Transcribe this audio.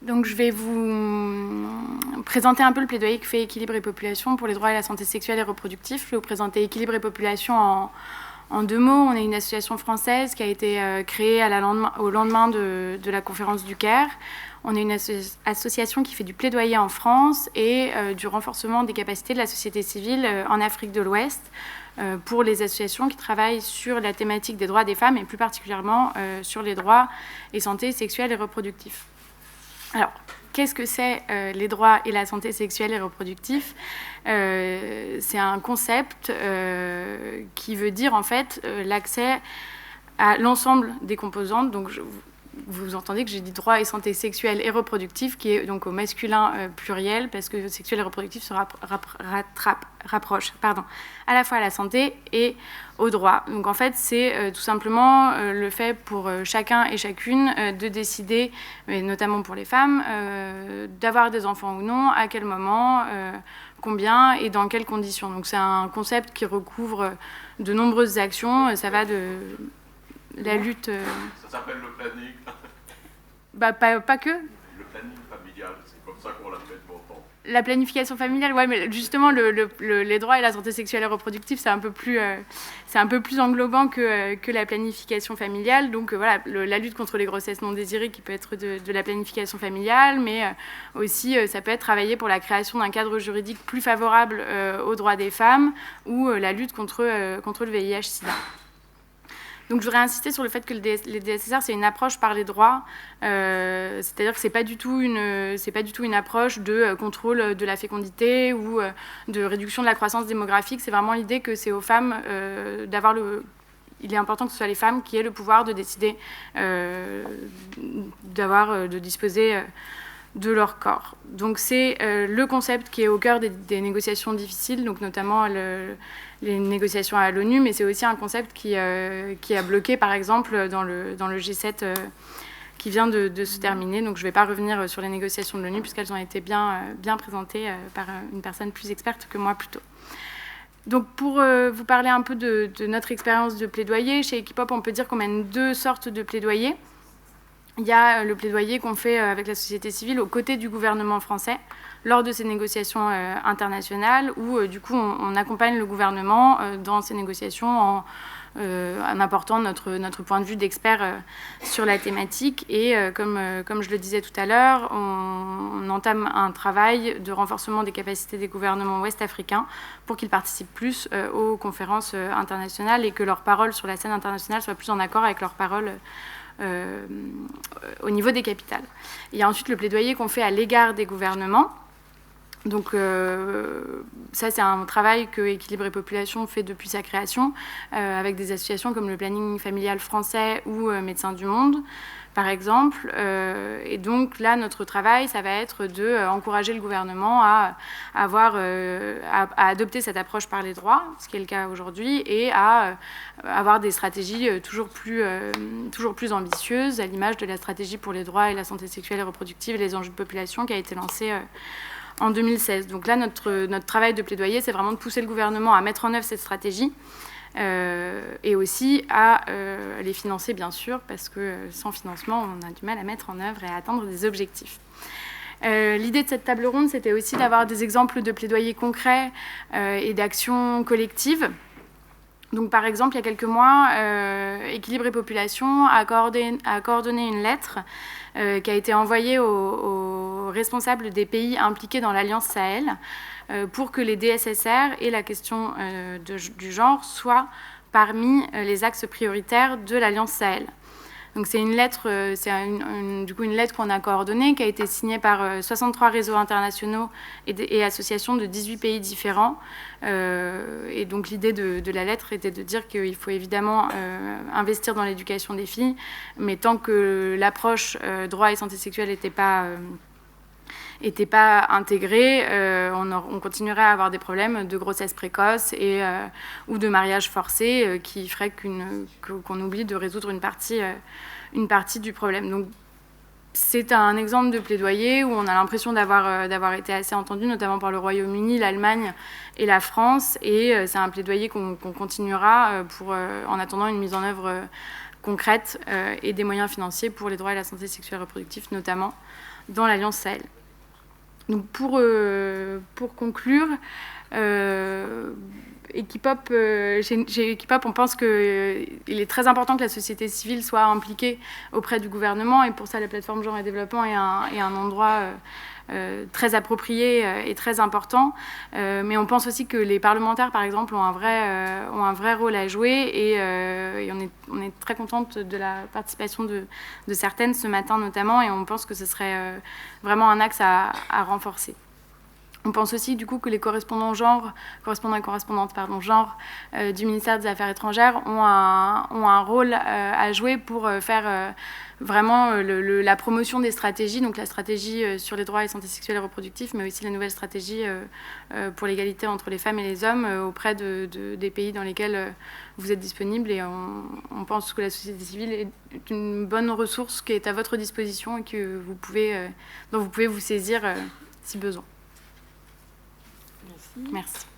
Donc je vais vous présenter un peu le plaidoyer que fait Équilibre et Population pour les droits et la santé sexuelle et reproductive. Je vais vous présenter Équilibre et Population en deux mots. On est une association française qui a été créée au lendemain de la conférence du Caire. On est une association qui fait du plaidoyer en France et du renforcement des capacités de la société civile en Afrique de l'Ouest pour les associations qui travaillent sur la thématique des droits des femmes et plus particulièrement sur les droits et santé sexuelle et reproductive. Alors, qu'est-ce que c'est les droits et la santé sexuelle et reproductive ? C'est un concept qui veut dire en fait l'accès à l'ensemble des composantes. Donc, vous entendez que j'ai dit droit et santé sexuelle et reproductive, qui est donc au masculin pluriel, parce que sexuel et reproductif se rapprochent à la fois à la santé et au droit. Donc en fait, c'est tout simplement le fait pour chacun et chacune de décider, et notamment pour les femmes, d'avoir des enfants ou non, à quel moment, combien et dans quelles conditions. Donc c'est un concept qui recouvre de nombreuses actions. Ça va de la lutte... Ça s'appelle le planning. Pas que. Le planning familial, c'est comme ça qu'on l'appelle pourtant. La planification familiale, ouais, mais justement, les droits et la santé sexuelle et reproductive, c'est un peu plus englobant que la planification familiale. Donc voilà, la lutte contre les grossesses non désirées qui peut être de la planification familiale, mais aussi ça peut être travailler pour la création d'un cadre juridique plus favorable aux droits des femmes ou la lutte contre le VIH/SIDA. Donc je voudrais insister sur le fait que les DSSR, c'est une approche par les droits, c'est-à-dire que c'est pas du tout une approche de contrôle de la fécondité ou de réduction de la croissance démographique. C'est vraiment l'idée que c'est aux femmes d'avoir il est important que ce soit les femmes qui aient le pouvoir de décider, de disposer de leur corps. Donc c'est le concept qui est au cœur des négociations difficiles, donc notamment les négociations à l'ONU, mais c'est aussi un concept qui a bloqué, par exemple, dans le G7 qui vient de se terminer. Donc je ne vais pas revenir sur les négociations de l'ONU, puisqu'elles ont été bien présentées par une personne plus experte que moi, plutôt. Donc pour vous parler un peu de notre expérience de plaidoyer, chez Equipop, on peut dire qu'on mène deux sortes de plaidoyer. Il y a le plaidoyer qu'on fait avec la société civile aux côtés du gouvernement français lors de ces négociations internationales où du coup on accompagne le gouvernement dans ces négociations en apportant notre point de vue d'expert sur la thématique et comme je le disais tout à l'heure, on entame un travail de renforcement des capacités des gouvernements ouest-africains pour qu'ils participent plus aux conférences internationales et que leur parole sur la scène internationale soit plus en accord avec leur parole au niveau des capitales. Il y a ensuite le plaidoyer qu'on fait à l'égard des gouvernements. Donc ça, c'est un travail que Équilibre et Population fait depuis sa création, avec des associations comme le Planning familial français ou Médecins du Monde, par exemple. Et donc là, notre travail, ça va être d'encourager le gouvernement à adopter cette approche par les droits, ce qui est le cas aujourd'hui, et à avoir des stratégies toujours plus ambitieuses, à l'image de la stratégie pour les droits et la santé sexuelle et reproductive et les enjeux de population qui a été lancée en 2016. Donc là, notre travail de plaidoyer, c'est vraiment de pousser le gouvernement à mettre en œuvre cette stratégie et aussi à les financer, bien sûr, parce que sans financement, on a du mal à mettre en œuvre et à atteindre des objectifs. L'idée de cette table ronde, c'était aussi d'avoir des exemples de plaidoyer concrets et d'actions collectives. Donc, par exemple, il y a quelques mois, Équilibre et Population a coordonné une lettre qui a été envoyée aux responsables des pays impliqués dans l'Alliance Sahel pour que les DSSR et la question du genre soient parmi les axes prioritaires de l'Alliance Sahel. Donc c'est une lettre, du coup une lettre qu'on a coordonnée, qui a été signée par 63 réseaux internationaux et associations de 18 pays différents. Et donc l'idée de la lettre était de dire qu'il faut évidemment investir dans l'éducation des filles, mais tant que l'approche droit et santé sexuelle n'était pas intégrée, on continuerait à avoir des problèmes de grossesse précoce ou de mariage forcé qui ferait qu'on oublie de résoudre une partie du problème. Donc, c'est un exemple de plaidoyer où on a l'impression d'avoir été assez entendu, notamment par le Royaume-Uni, l'Allemagne et la France. Et c'est un plaidoyer qu'on continuera en attendant une mise en œuvre concrète et des moyens financiers pour les droits et la santé sexuelle et reproductive notamment. dans l'Alliance Sahel. Donc pour conclure, Equipop, chez Equipop, on pense qu'il est très important que la société civile soit impliquée auprès du gouvernement, et pour ça la plateforme Genre et Développement est un endroit très approprié et très important. Mais on pense aussi que les parlementaires, par exemple, ont un vrai rôle à jouer, et on est très contente de la participation de certaines ce matin notamment, et on pense que ce serait vraiment un axe à renforcer. On pense aussi du coup que les correspondants et correspondantes genre du ministère des Affaires étrangères ont un rôle à jouer pour faire vraiment la promotion des stratégies, donc la stratégie sur les droits et santé sexuelle et reproductive, mais aussi la nouvelle stratégie pour l'égalité entre les femmes et les hommes auprès des pays dans lesquels vous êtes disponibles. Et on pense que la société civile est une bonne ressource qui est à votre disposition et que dont vous pouvez vous saisir si besoin. Merci. Merci.